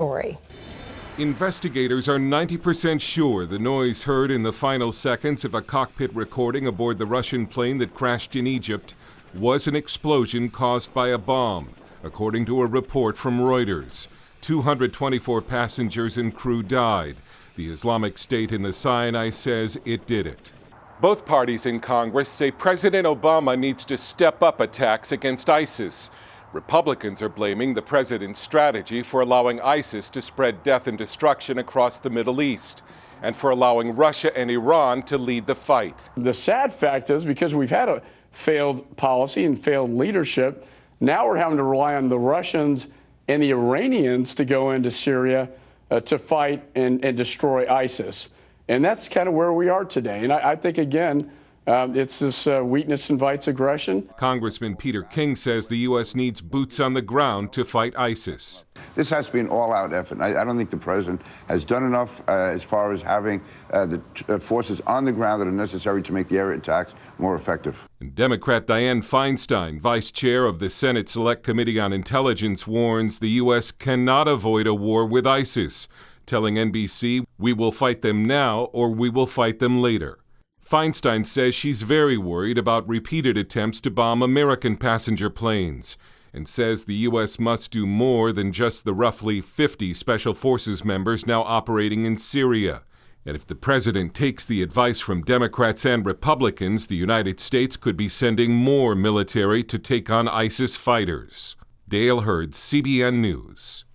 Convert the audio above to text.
Story. Investigators are 90% sure the noise heard in the final seconds of a cockpit recording aboard the Russian plane that crashed in Egypt was an explosion caused by a bomb, according to a report from Reuters. 224 passengers and crew died. The Islamic State in the Sinai says it did it. Both parties in Congress say President Obama needs to step up attacks against ISIS. Republicans are blaming the president's strategy for allowing ISIS to spread death and destruction across the Middle East, and for allowing Russia and Iran to lead the fight. The sad fact is, because we've had a failed policy and failed leadership, now we're having to rely on the Russians and the Iranians to go into Syria to fight and destroy ISIS. And that's kind of where we are today. And I think, again, it's this weakness invites aggression. Congressman Peter King says the U.S. needs boots on the ground to fight ISIS. This has to be an all-out effort. I don't think the president has done enough as far as having the forces on the ground that are necessary to make the air attacks more effective. And Democrat Dianne Feinstein, vice chair of the Senate Select Committee on Intelligence, warns the U.S. cannot avoid a war with ISIS, telling NBC, "We will fight them now or we will fight them later." Feinstein says she's very worried about repeated attempts to bomb American passenger planes, and says the U.S. must do more than just the roughly 50 Special Forces members now operating in Syria. And if the president takes the advice from Democrats and Republicans, the United States could be sending more military to take on ISIS fighters. Dale Hurd, CBN News.